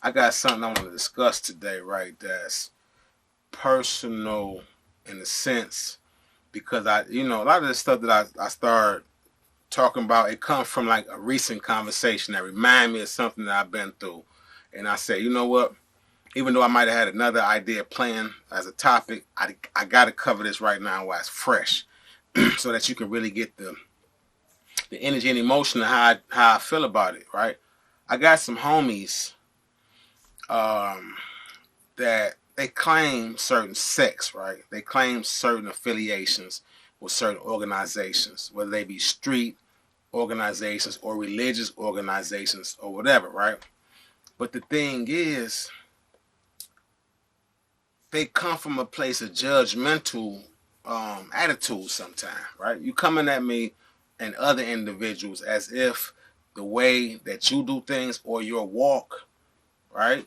I got something I want to discuss today, right? That's personal in a sense because a lot of the stuff that I started talking about, it comes from like a recent conversation that remind me of something that I've been through. And I said, you know what? Even though I might have had another idea planned as a topic, I got to cover this right now while it's fresh so that you can really get the energy and emotion of how I feel about it, right? I got some homies um, that they claim certain sects, right? They claim certain affiliations with certain organizations, whether they be street organizations or religious organizations or whatever, right? But the thing is, they come from a place of judgmental attitude sometimes, right? You coming at me and other individuals as if the way that you do things or your walk, right,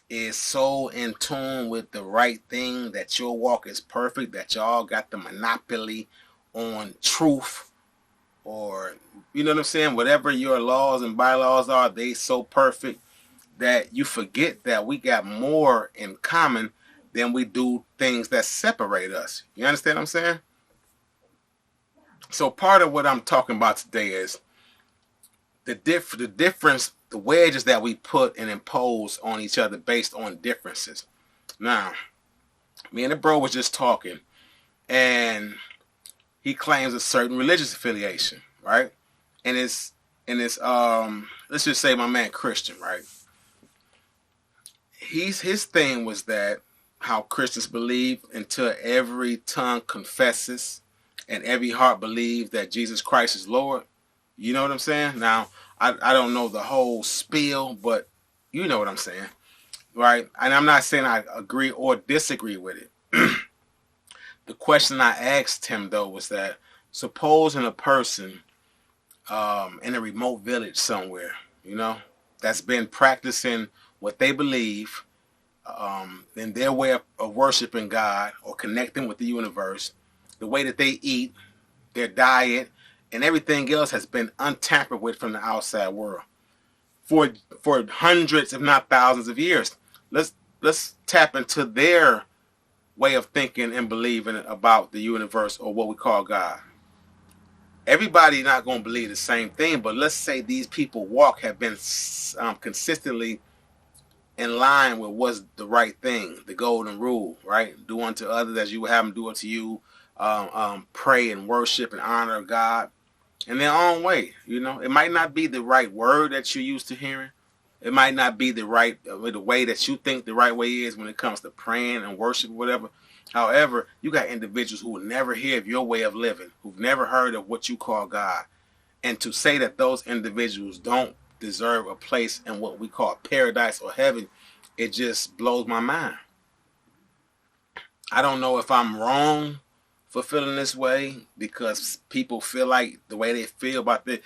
is so in tune with the right thing that your walk is perfect, that y'all got the monopoly on truth, or you know what I'm saying, whatever your laws and bylaws are, they so perfect that you forget that we got more in common than we do things that separate us. You understand what I'm saying? So part of what I'm talking about today is the difference, the wedges that we put and impose on each other based on differences. Now, me and the bro was just talking, and he claims a certain religious affiliation, right? And it's let's just say my man Christian, right? His thing was that how Christians believe until every tongue confesses and every heart believes that Jesus Christ is Lord. You know what I'm saying? Now, I don't know the whole spiel, but you know what I'm saying, right? And I'm not saying I agree or disagree with it. The question I asked him, though, was that supposing a person in a remote village somewhere, that's been practicing what they believe in their way of worshiping God or connecting with the universe, the way that they eat, their diet, and everything else has been untampered with from the outside world for hundreds, if not thousands of years. Let's tap into their way of thinking and believing about the universe or what we call God. Everybody not going to believe the same thing, but let's say these people have been consistently in line with what's the right thing, the golden rule, right? Do unto others as you would have them do unto you. Pray and worship and honor God in their own way. It might not be the right word that you're used to hearing. It might not be the way that you think the right way is when it comes to praying and worship or whatever. However, you got individuals who will never hear of your way of living, who've never heard of what you call God. And to say that those individuals don't deserve a place in what we call paradise or heaven, it just blows my mind. I don't know if I'm wrong for feeling this way because people feel like the way they feel about the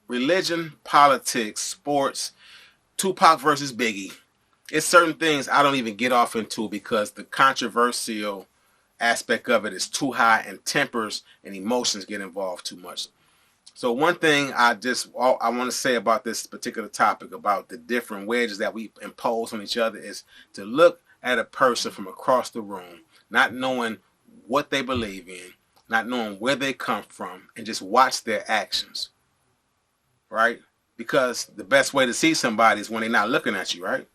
religion, politics, sports, Tupac versus Biggie. It's certain things I don't even get off into because the controversial aspect of it is too high and tempers and emotions get involved too much. So one thing I want to say about this particular topic, about the different wedges that we impose on each other, is to look at a person from across the room, not knowing what they believe in, not knowing where they come from, and just watch their actions, right? Because the best way to see somebody is when they're not looking at you, right?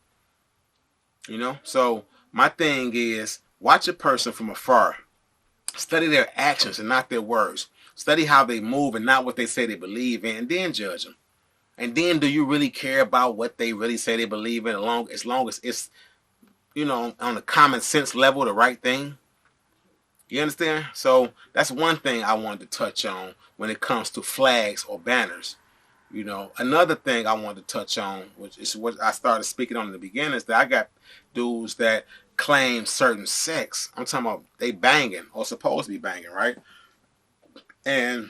So my thing is, watch a person from afar. Study their actions and not their words. Study how they move and not what they say they believe in, and then judge them. And then, do you really care about what they really say they believe in, as long as it's, on a common sense level, the right thing? You understand? So that's one thing I wanted to touch on when it comes to flags or banners. Another thing I wanted to touch on, which is what I started speaking on in the beginning, is that I got dudes that claim certain sex. I'm talking about they banging or supposed to be banging, right? And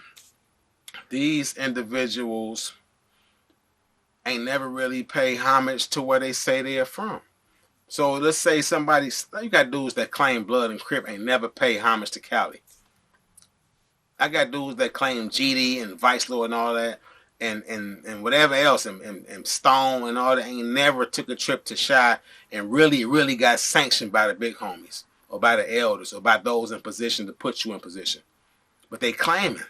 these individuals ain't never really pay homage to where they say they are from. So let's say you got dudes that claim Blood and Crip ain't never pay homage to Cali. I got dudes that claim GD and Vice Lord and all that. and whatever else, and Stone and all that, ain't never took a trip to Chi and really got sanctioned by the big homies or by the elders or by those in position to put you in position. But they claiming.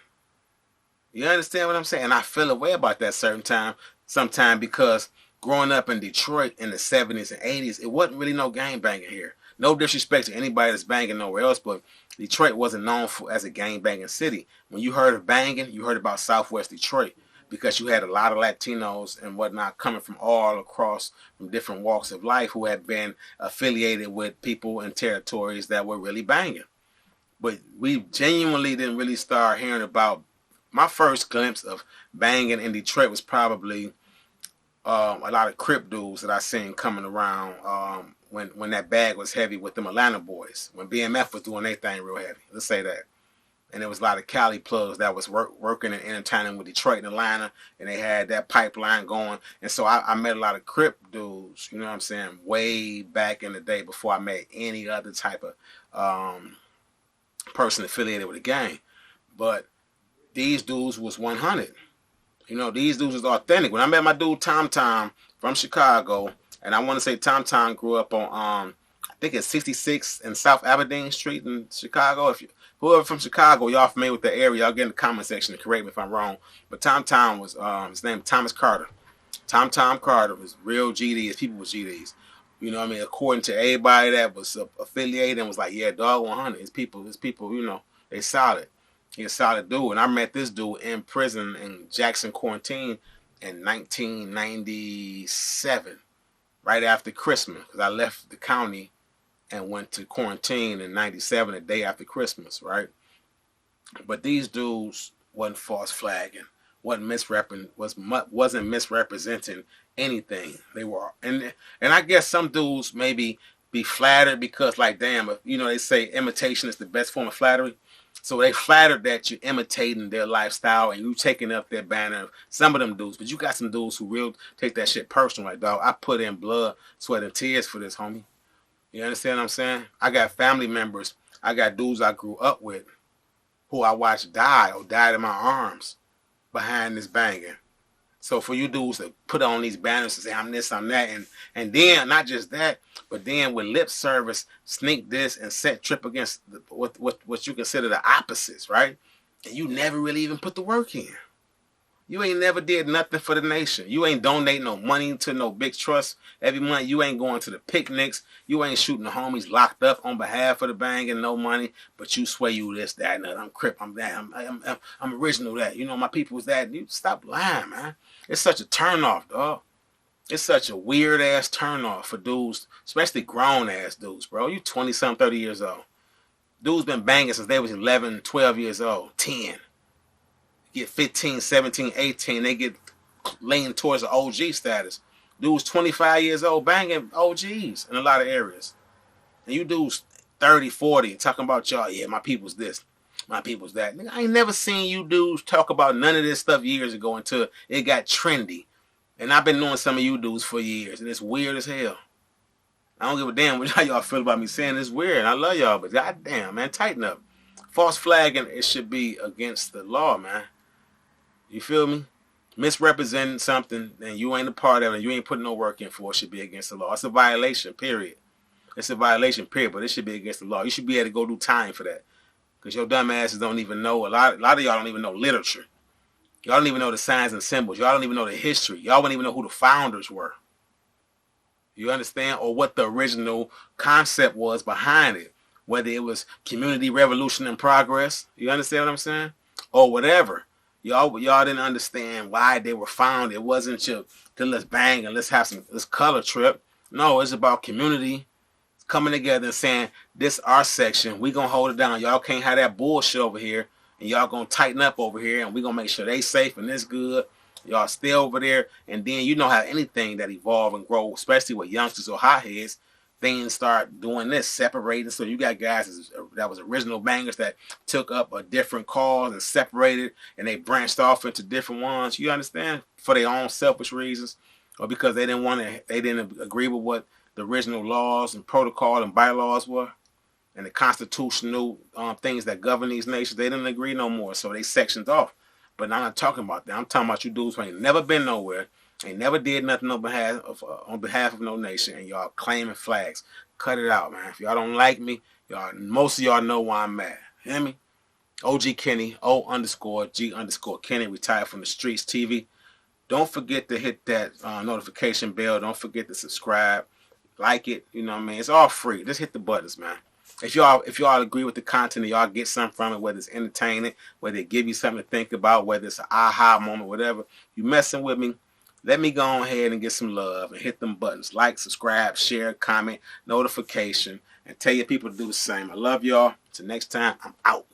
You understand what I'm saying? And I feel a way about that sometime because growing up in Detroit in the 70s and 80s, it wasn't really no gang banging here. No disrespect to anybody that's banging nowhere else, but Detroit wasn't known as a gang banging city. When you heard of banging, you heard about Southwest Detroit because you had a lot of Latinos and whatnot coming from all across from different walks of life who had been affiliated with people in territories that were really banging. But we genuinely didn't really start hearing about. My first glimpse of banging in Detroit was probably a lot of Crip dudes that I seen coming around when that bag was heavy with them Atlanta boys, when BMF was doing their thing real heavy. Let's say that. And there was a lot of Cali plugs that was working and entertaining with Detroit and Atlanta, and they had that pipeline going. And so I met a lot of Crip dudes, you know what I'm saying, way back in the day before I met any other type of person affiliated with a gang. But these dudes was 100. You know, these dudes was authentic. When I met my dude Tom from Chicago, and I want to say Tom grew up on I think it's 66 and South Aberdeen Street in Chicago. If you whoever from Chicago, y'all familiar with the area, y'all get in the comment section to correct me if I'm wrong. But Tom was his name Thomas Carter. Tom Carter was real GD. His people was GDs. You know what I mean? According to everybody that was affiliated and was like, yeah, dog 100. His people, you know, they solid. He's a solid dude. And I met this dude in prison in Jackson Quarantine in 1997, right after Christmas, because I left the county and went to quarantine in 97, the day after Christmas, right? But these dudes wasn't false flagging, wasn't misrepresenting anything. They were, and I guess some dudes maybe be flattered because, like, damn, you know, they say imitation is the best form of flattery. So they flattered that you're imitating their lifestyle and you taking up their banner. Some of them dudes, but you got some dudes who real take that shit personal. Like, dog, I put in blood, sweat, and tears for this, homie. You understand what I'm saying? I got family members. I got dudes I grew up with who I watched die or died in my arms behind this banging. So for you dudes to put on these banners and say, I'm this, I'm that, and then not just that, but then with lip service, sneak this and set trip against what you consider the opposites, right? And you never really even put the work in. You ain't never did nothing for the nation. You ain't donate no money to no big trust every month. You ain't going to the picnics. You ain't shooting the homies locked up on behalf of the banging, no money. But you swear you this, that, and that. I'm Crip, I'm that, I'm original that. You know, my people's that. You stop lying, man. It's such a turnoff, dog. It's such a weird ass turnoff for dudes, especially grown ass dudes, bro. You 20-something, 30 years old. Dudes been banging since they was 11, 12 years old, 10. Get 15, 17, 18, they get leaning towards the OG status. Dudes 25 years old banging OGs in a lot of areas. And you dudes 30, 40 talking about y'all, yeah, my people's this, my people's that. Nigga, I ain't never seen you dudes talk about none of this stuff years ago until it got trendy. And I've been knowing some of you dudes for years, and it's weird as hell. I don't give a damn what y'all feel about me saying it's weird. And I love y'all, but goddamn, man, tighten up. False flagging, it should be against the law, man. You feel me? Misrepresenting something and you ain't a part of it, you ain't putting no work in for it, should be against the law. It's a violation, period. It's a violation, period, but it should be against the law. You should be able to go do time for that. Because your dumb asses don't even know, a lot of y'all don't even know literature. Y'all don't even know the signs and symbols. Y'all don't even know the history. Y'all don't even know who the founders were. You understand? Or what the original concept was behind it. Whether it was community revolution in progress. You understand what I'm saying? Or whatever. Y'all didn't understand why they were found. It wasn't just let's bang and let's color trip. No, it's about community coming together and saying, this our section. We gonna hold it down. Y'all can't have that bullshit over here. And y'all gonna tighten up over here and we gonna make sure they safe and this good. Y'all stay over there. And then you know how anything that evolve and grow, especially with youngsters or hotheads, things start doing this, separating. So you got guys that was original bangers that took up a different cause and separated, and they branched off into different ones. You understand? For their own selfish reasons, or because they didn't agree with what the original laws and protocol and bylaws were, and the constitutional things that govern these nations. They didn't agree no more, so they sectioned off. But I'm not talking about that. I'm talking about you dudes who ain't never been nowhere, ain't never did nothing on behalf of no nation, and y'all claiming flags. Cut it out, man. If y'all don't like me, y'all, most of y'all know why I'm mad. Hear me? OG Kenny, O_G_Kenny, retired from the streets TV. Don't forget to hit that notification bell. Don't forget to subscribe, like it. You know what I mean? It's all free. Just hit the buttons, man. If y'all agree with the content, and y'all get something from it, whether it's entertaining, whether it give you something to think about, whether it's an aha moment, whatever, you messing with me, let me go ahead and get some love and hit them buttons. Like, subscribe, share, comment, notification, and tell your people to do the same. I love y'all. Till next time, I'm out.